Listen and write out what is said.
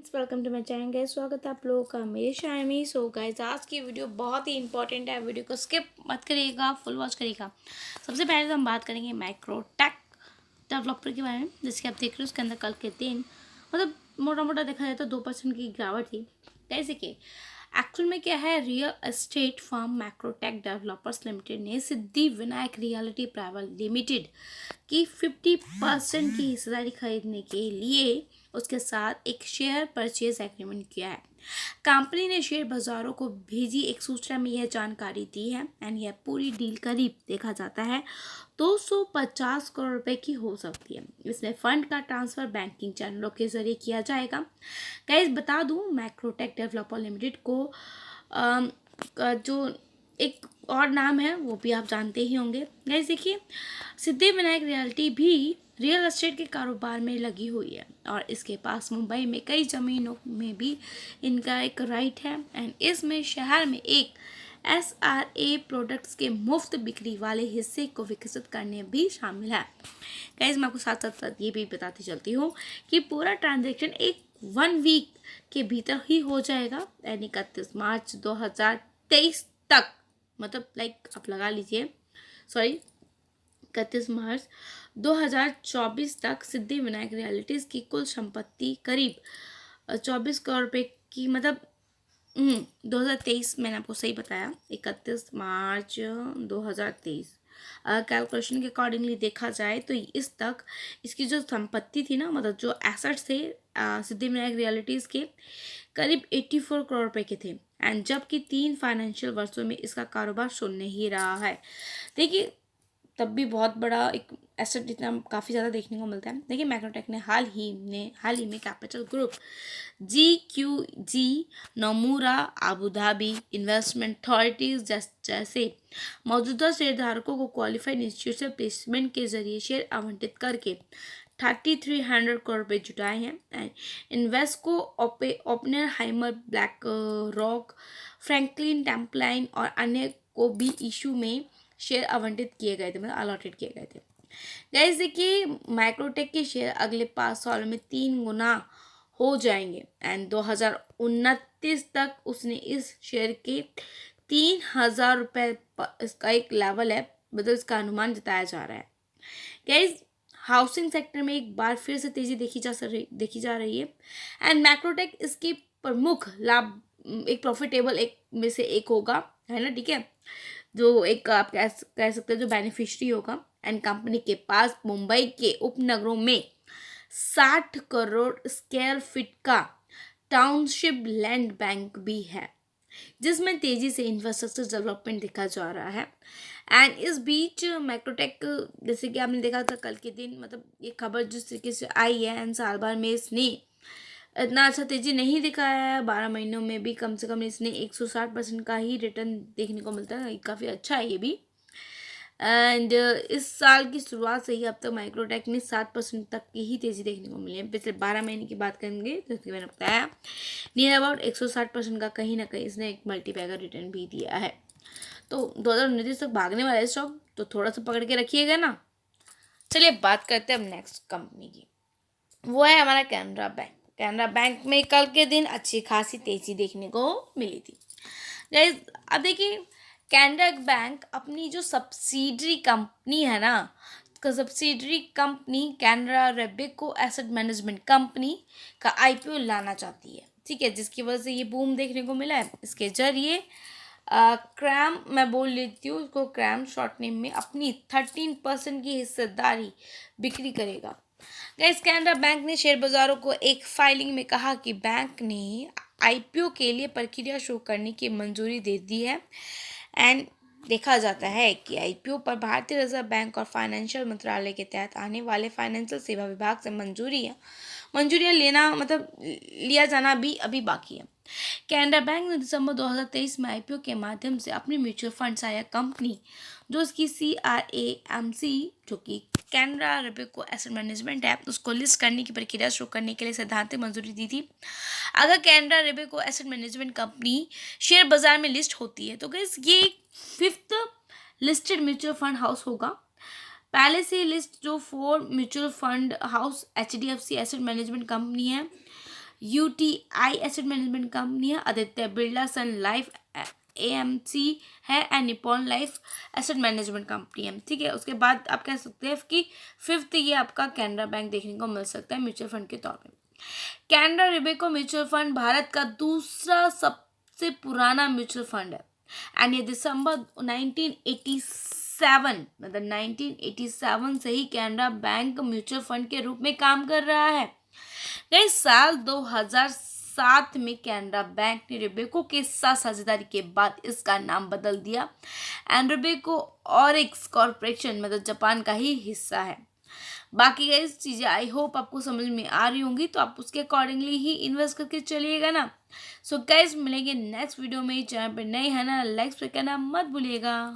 Welcome to my channel guys. स्वागत है आप लोगों का मेरे चैनल में। सो गाइस, आज की वीडियो बहुत ही इंपॉर्टेंट है। वीडियो को स्किप मत करिएगा, फुल वॉच करिएगा। सबसे पहले तो हम बात करेंगे माइक्रोटेक डेवलपर के बारे में। जैसे कि आप देख रहे हो उसके अंदर कल के दिन मतलब मोटा मोटा देखा जाए तो 2% की गिरावट थी। कैसे कि एक्चुअल में क्या है, real estate firm Macrotech developers limited ने Siddhi Vinayak reality private limited की 50% की हिस्सेदारी खरीदने के लिए उसके साथ एक शेयर परचेज एग्रीमेंट किया है। कंपनी ने शेयर बाजारों को भेजी एक सूचना में यह जानकारी दी है एंड यह पूरी डील करीब देखा जाता है 250 करोड़ रुपए की हो सकती है। इसमें फंड का ट्रांसफर बैंकिंग चैनलों के जरिए किया जाएगा। गाइस बता दूं, मैक्रोटेक डेवलपर लिमिटेड को जो एक और नाम है वो भी आप जानते ही होंगे। गाइस देखिए, सिद्धि विनायक रियल्टी भी रियल एस्टेट के कारोबार में लगी हुई है और इसके पास मुंबई में कई ज़मीनों में भी इनका एक राइट है एंड इसमें शहर में एक SRA प्रोडक्ट्स के मुफ्त बिक्री वाले हिस्से को विकसित करने भी शामिल है। गाइस मैं आपको साथ साथ ये भी बताती चलती हूँ कि पूरा ट्रांजेक्शन एक 1 वीक के भीतर ही हो जाएगा यानी 31 मार्च 2023 तक। मतलब आप लगा लीजिए, सॉरी 31 मार्च 2024 तक सिद्धि विनायक रियलिटीज की कुल संपत्ति करीब 24 करोड़ रुपए की, मतलब 2023 मैंने आपको सही बताया, 31 मार्च 2023 कैलकुलेशन के अकॉर्डिंगली देखा जाए तो इस तक इसकी जो संपत्ति थी ना, मतलब जो एसेट्स थे सिद्धि विनायक रियलिटीज के करीब 84 करोड़ रुपए के थे एंड जबकि 3 फाइनेंशियल वर्षों में इसका कारोबार शून्य ही रहा है। देखिए तब भी बहुत बड़ा एक एसेट इतना काफ़ी ज़्यादा देखने को मिलता है। देखिए मैक्रोटेक ने हाल ही में capital group GQG, Nomura, Abu Dhabi investment authorities जैसे मौजूदा शेयरधारकों को क्वालिफाइड इंस्टीट्यूशनल प्लेसमेंट के जरिए शेयर आवंटित करके 3300 करोड़ रुपये जुटाए हैं and Invesco, Oppenheimer, BlackRock, Franklin Templeton और अन्य को भी इशू में शेयर आवंटित किए गए थे, मतलब अलॉटेड किए गए थे। गाइस देखिए, माइक्रोटेक के शेयर अगले 5 सालों में 3 गुना हो जाएंगे एंड 2029 तक उसने इस शेयर के 3000 रुपये इसका एक लेवल है, मतलब इसका अनुमान जताया जा रहा है। गाइस हाउसिंग सेक्टर में एक बार फिर से तेजी देखी जा रही है एंड मैक्रोटेक इसकी प्रमुख लाभ एक प्रॉफिटेबल एक में से एक होगा, है ना, ठीक है, जो एक आप कह सकते हैं जो बेनिफिशियरी होगा एंड कंपनी के पास मुंबई के उपनगरों में 60 करोड़ स्क्वायर फीट का टाउनशिप लैंड बैंक भी है जिसमें तेजी से इंफ्रास्ट्रक्चर डेवलपमेंट देखा जा रहा है। एंड इस बीच मैक्रोटेक, जैसे कि आपने देखा था कल के दिन, मतलब ये खबर जिस तरीके से आई है एंड साल भर में इसने इतना अच्छा तेजी नहीं दिखाया है। 12 महीनों में भी कम से कम इसने 160% का ही रिटर्न देखने को मिलता है, काफ़ी अच्छा है ये भी। एंड इस साल की शुरुआत से ही अब तक माइक्रोटेक में 7% तक की ही तेज़ी देखने को मिली है। पिछले 12 महीने की बात करेंगे तो जैसे मैंने बताया नियर अबाउट 160% का कहीं ना कहीं इसने एक मल्टीपैगर रिटर्न भी दिया है। तो 2029 तक भागने वाला है स्टॉक, तो थोड़ा सा पकड़ के रखिएगा ना। चलिए बात करते हैं अब नेक्स्ट कंपनी की, वो है हमारा कैनरा बैंक। कैनरा बैंक में कल के दिन अच्छी खासी तेजी देखने को मिली थी। गाइस अब देखिए, कैनरा बैंक अपनी जो सब्सिडरी कंपनी है ना, subsidiary company Canara Robeco asset management company का IPO लाना चाहती है, ठीक है, जिसकी वजह से ये बूम देखने को मिला है। इसके जरिए क्रैम, मैं बोल लेती हूँ उसको, क्रैम शॉर्ट नेम में अपनी 13% की हिस्सेदारी बिक्री करेगा। गाइस कैनरा बैंक ने शेयर बाजारों को एक फाइलिंग में कहा कि बैंक ने IPO के लिए प्रक्रिया शुरू करने की मंजूरी दे दी है एंड देखा जाता है कि IPO पर भारतीय रिजर्व बैंक और फाइनेंशियल मंत्रालय के तहत आने वाले फाइनेंशियल सेवा विभाग से मंजूरियाँ लेना, मतलब लिया जाना भी अभी बाकी है। कैनरा बैंक ने दिसंबर 2023 में IPO के माध्यम से अपनी म्यूचुअल फंड सहायक कंपनी जो उसकी CRAMC, जो कि कैनरा रेबेको एसेट मैनेजमेंट है, उसको लिस्ट करने की प्रक्रिया शुरू करने के लिए सैद्धांतिक मंजूरी दी थी। अगर Canara Robeco asset management company share बाजार में लिस्ट होती है तो गाइस ये 5th listed mutual fund house होगा। पहले से लिस्ट जो 4 mutual fund house HDFC asset management company है, UTI एसेट मैनेजमेंट कंपनी है, आदित्य बिरला सन लाइफ AMC है and Nippon life asset management company है। ठीक है, उसके बाद आप कह सकते हैं कि फिफ्थ ये आपका कैनरा बैंक देखने को मिल सकता है म्यूचुअल फंड के तौर पे। Canara Robeco mutual fund Bharat का दूसरा सबसे पुराना म्यूचुअल फंड है एंड ये दिसंबर 1987 मतलब 1987 से ही कैनरा बैंक म्यूचुअल फंड के रूप में काम कर रहा है। गाइस साल 2007 में कैनरा बैंक ने रोबेको के साथ साझेदारी के बाद इसका नाम बदल दिया एंड रोबेको ऑरिक्स कॉर्पोरेशन मतलब जापान का ही हिस्सा है। बाकी गाइस चीज़ें आई होप आपको समझ में आ रही होंगी, तो आप उसके अकॉर्डिंगली ही इन्वेस्ट करके चलिएगा ना। सो गाइस मिलेंगे नेक्स्ट वीडियो में। चैनल पर नए हैं ना, लाइक करना मत भूलिएगा।